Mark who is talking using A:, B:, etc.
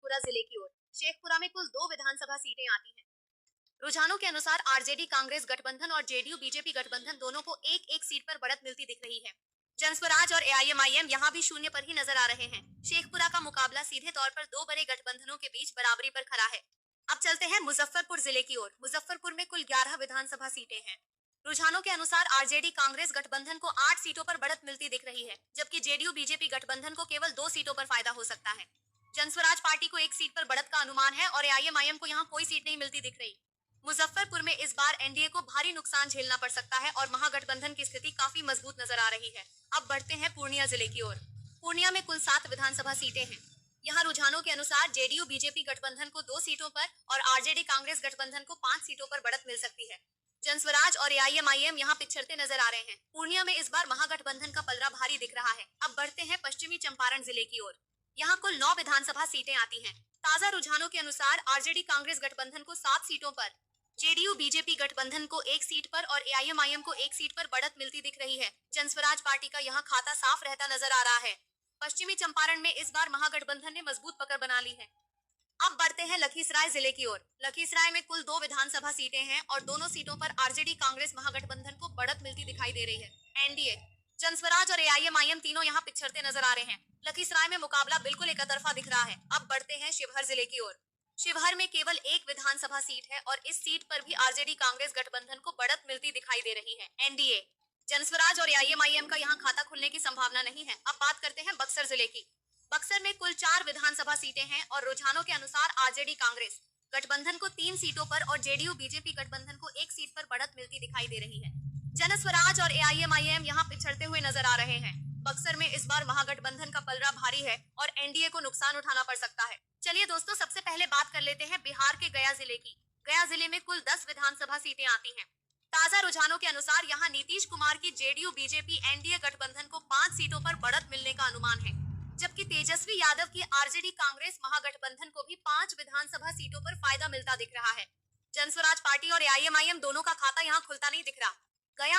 A: शेखपुरा जिले की ओर। शेखपुरा में कुल 2 विधानसभा सीटें आती हैं। रुझानों के अनुसार आरजेडी कांग्रेस गठबंधन और जेडीयू बीजेपी गठबंधन दोनों को एक एक सीट पर बढ़त मिलती दिख रही है। जनस्वराज और एआईएमआईएम यहाँ भी शून्य पर ही नजर आ रहे हैं। शेखपुरा का मुकाबला सीधे तौर पर दो बड़े गठबंधनों के बीच बराबरी पर खड़ा है। अब चलते हैं मुजफ्फरपुर जिले की ओर। मुजफ्फरपुर में कुल 11 विधानसभा सीटें हैं। रुझानों के अनुसार आरजेडी कांग्रेस गठबंधन को 8 सीटों पर बढ़त मिलती दिख रही है, जबकि जेडीयू बीजेपी गठबंधन को केवल 2 सीटों पर फायदा हो सकता है। जनस्वराज पार्टी को 1 सीट पर बढ़त का अनुमान है और एआईएमआईएम को यहाँ कोई सीट नहीं मिलती दिख रही। मुजफ्फरपुर में इस बार एनडीए को भारी नुकसान झेलना पड़ सकता है और महागठबंधन की स्थिति काफी मजबूत नजर आ रही है। अब बढ़ते हैं पूर्णिया जिले की ओर। पूर्णिया में कुल 7 विधानसभा सीटें हैं। यहाँ रुझानों के अनुसार जेडीयू बीजेपी गठबंधन को 2 सीटों पर और आरजेडी कांग्रेस गठबंधन को 5 सीटों पर बढ़त मिल सकती है। जनस्वराज और एआईएमआईएम यहाँ पिछड़ते नजर आ रहे हैं। पूर्णिया में इस बार महागठबंधन का पलड़ा भारी दिख रहा है। अब बढ़ते हैं पश्चिमी चंपारण जिले की ओर। यहाँ कुल 9 विधानसभा सीटें आती हैं। ताजा रुझानों के अनुसार आरजेडी कांग्रेस गठबंधन को 7 सीटों पर, जेडीयू बीजेपी गठबंधन को 1 सीट पर और एआईएमआईएम को 1 सीट पर बढ़त मिलती दिख रही है। जनस्वराज पार्टी का यहाँ खाता साफ रहता नजर आ रहा है। पश्चिमी चंपारण में इस बार महागठबंधन ने मजबूत पकड़ बना ली है। अब बढ़ते हैं लखीसराय जिले की ओर। लखीसराय में कुल 2 विधानसभा सीटें हैं और दोनों सीटों पर आरजेडी कांग्रेस महागठबंधन को बढ़त मिलती दिखाई दे रही है। एनडीए, जनस्वराज और एआईएमआईएम तीनों यहाँ पिछड़ते नजर आ रहे हैं। लखीसराय में मुकाबला बिल्कुल एक तरफा दिख रहा है। अब बढ़ते हैं शिवहर जिले की ओर। शिवहर में केवल 1 विधानसभा सीट है और इस सीट पर भी आरजेडी कांग्रेस गठबंधन को बढ़त मिलती दिखाई दे रही है। एनडीए, जनस्वराज और एआईएमआईएम का यहाँ खाता खुलने की संभावना नहीं है। अब बात करते हैं बक्सर जिले की। बक्सर में कुल 4 विधानसभा सीटें हैं और रुझानों के अनुसार आरजेडी कांग्रेस गठबंधन को 3 सीटों पर और जेडीयू बीजेपी गठबंधन को 1 सीट पर बढ़त मिलती दिखाई दे रही है। जनस्वराज और एआईएमआईएम यहाँ पिछड़ते हुए नजर आ रहे हैं। बक्सर में इस बार महागठबंधन का पलड़ा भारी है और एनडीए को नुकसान उठाना पड़ सकता है। चलिए दोस्तों, सबसे पहले बात कर लेते हैं बिहार के गया जिले की। गया जिले में कुल 10 विधानसभा सीटें आती हैं। ताजा रुझानों के अनुसार यहाँ नीतीश कुमार की जेडीयू बीजेपी एनडीए गठबंधन को 5 सीटों पर बढ़त मिलने का अनुमान है, जबकि तेजस्वी यादव की आरजेडी कांग्रेस महागठबंधन को भी 5 विधानसभा सीटों पर फायदा मिलता दिख रहा है। जनस्वराज पार्टी और एआईएमआईएम दोनों का खाता यहाँ खुलता नहीं दिख रहा। गया